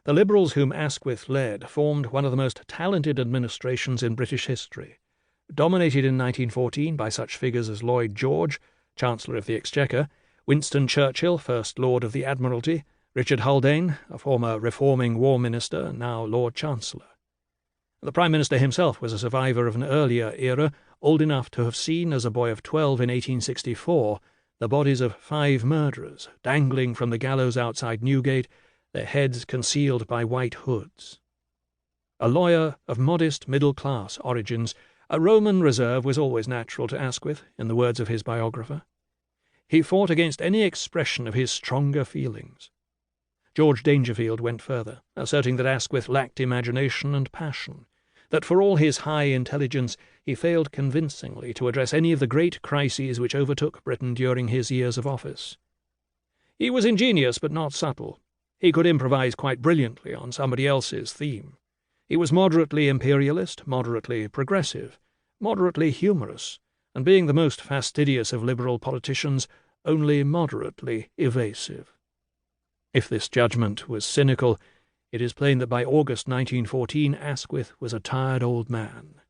The Liberals whom Asquith led formed one of the most talented administrations in British history, dominated in 1914 by such figures as Lloyd George, Chancellor of the Exchequer, Winston Churchill, First Lord of the Admiralty, Richard Haldane, a former reforming War Minister, now Lord Chancellor. The Prime Minister himself was a survivor of an earlier era, old enough to have seen, as a boy of 12 in 1864, the bodies of 5 murderers dangling from the gallows outside Newgate, their heads concealed by white hoods. A lawyer of modest middle-class origins, a Roman reserve was always natural to Asquith, in the words of his biographer. He fought against any expression of his stronger feelings. George Dangerfield went further, asserting that Asquith lacked imagination and passion, that for all his high intelligence he failed convincingly to address any of the great crises which overtook Britain during his years of office. He was ingenious but not subtle. He could improvise quite brilliantly on somebody else's theme. He was moderately imperialist, moderately progressive, moderately humorous, and being the most fastidious of Liberal politicians, only moderately evasive. If this judgment was cynical, it is plain that by August 1914 Asquith was a tired old man.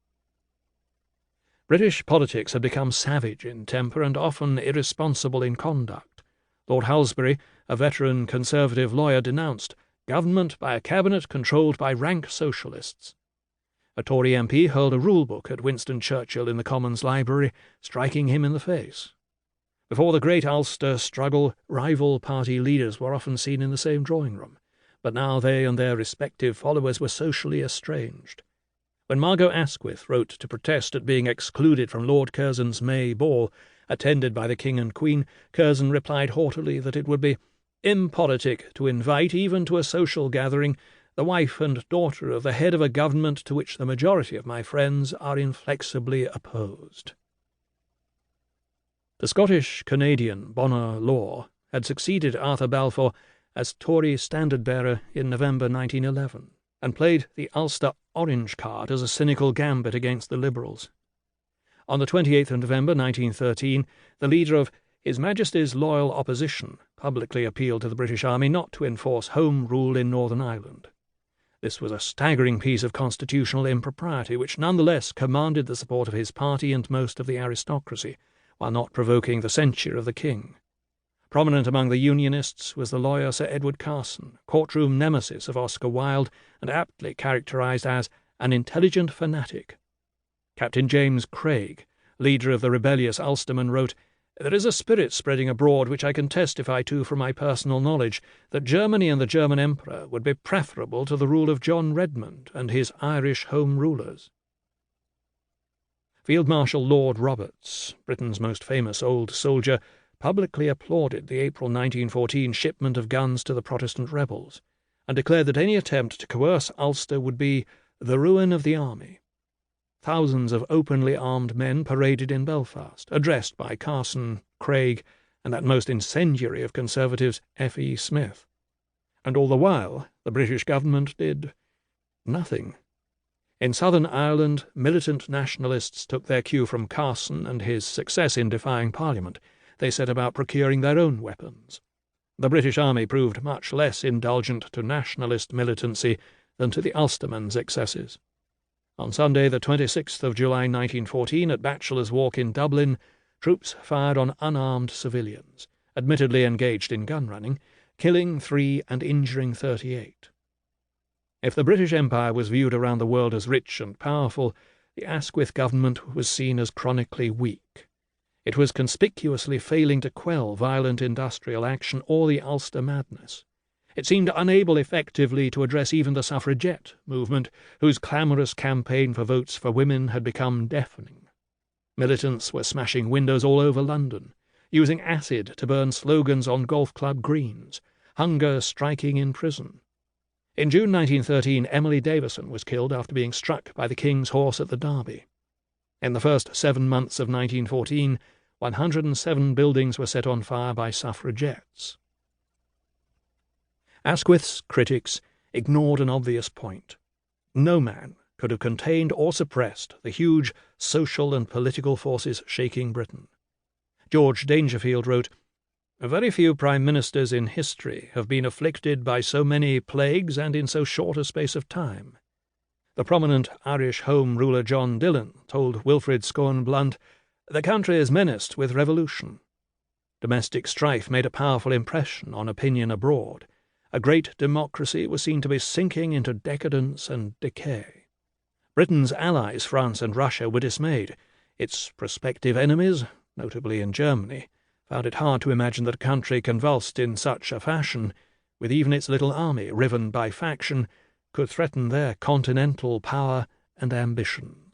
British politics had become savage in temper and often irresponsible in conduct. Lord Halsbury, a veteran Conservative lawyer, denounced government by a cabinet controlled by rank socialists. A Tory MP hurled a rule-book at Winston Churchill in the Commons Library, striking him in the face. Before the great Ulster struggle, rival party leaders were often seen in the same drawing-room, but now they and their respective followers were socially estranged. When Margot Asquith wrote to protest at being excluded from Lord Curzon's May ball, attended by the King and Queen, Curzon replied haughtily that it would be impolitic to invite, even to a social gathering, the wife and daughter of the head of a government to which the majority of my friends are inflexibly opposed. The Scottish-Canadian Bonar Law had succeeded Arthur Balfour as Tory standard-bearer in November 1911, and played the Ulster Orange card as a cynical gambit against the Liberals. On the 28th of November 1913, the leader of His Majesty's Loyal Opposition publicly appealed to the British Army not to enforce Home Rule in Northern Ireland. This was a staggering piece of constitutional impropriety which nonetheless commanded the support of his party and most of the aristocracy, while not provoking the censure of the King. Prominent among the Unionists was the lawyer Sir Edward Carson, courtroom nemesis of Oscar Wilde and aptly characterised as an intelligent fanatic. Captain James Craig, leader of the rebellious Ulstermen, wrote, "There is a spirit spreading abroad which I can testify to from my personal knowledge, that Germany and the German Emperor would be preferable to the rule of John Redmond and his Irish Home Rulers." Field Marshal Lord Roberts, Britain's most famous old soldier, publicly applauded the April 1914 shipment of guns to the Protestant rebels, and declared that any attempt to coerce Ulster would be the ruin of the army. Thousands of openly armed men paraded in Belfast, addressed by Carson, Craig, and that most incendiary of Conservatives, F.E. Smith. And all the while the British government did nothing. In Southern Ireland, militant nationalists took their cue from Carson and his success in defying Parliament. They set about procuring their own weapons. The British Army proved much less indulgent to nationalist militancy than to the Ulstermen's excesses. On Sunday, the 26th of July 1914, at Bachelor's Walk in Dublin, troops fired on unarmed civilians, admittedly engaged in gun-running, killing 3 and injuring 38. If the British Empire was viewed around the world as rich and powerful, the Asquith government was seen as chronically weak. It was conspicuously failing to quell violent industrial action or the Ulster madness. It seemed unable effectively to address even the suffragette movement, whose clamorous campaign for votes for women had become deafening. Militants were smashing windows all over London, using acid to burn slogans on golf club greens, hunger striking in prison. In June 1913, Emily Davison was killed after being struck by the King's horse at the Derby. In the first 7 months of 1914, 107 buildings were set on fire by suffragettes. Asquith's critics ignored an obvious point. No man could have contained or suppressed the huge social and political forces shaking Britain. George Dangerfield wrote, Very few prime ministers in history have been afflicted by so many plagues and in so short a space of time. The prominent Irish Home Ruler John Dillon told Wilfrid Scawen Blunt, "The country is menaced with revolution." Domestic strife made a powerful impression on opinion abroad. A great democracy was seen to be sinking into decadence and decay. Britain's allies, France and Russia, were dismayed. Its prospective enemies, notably in Germany, found it hard to imagine that a country convulsed in such a fashion, with even its little army riven by faction, could threaten their continental power and ambition.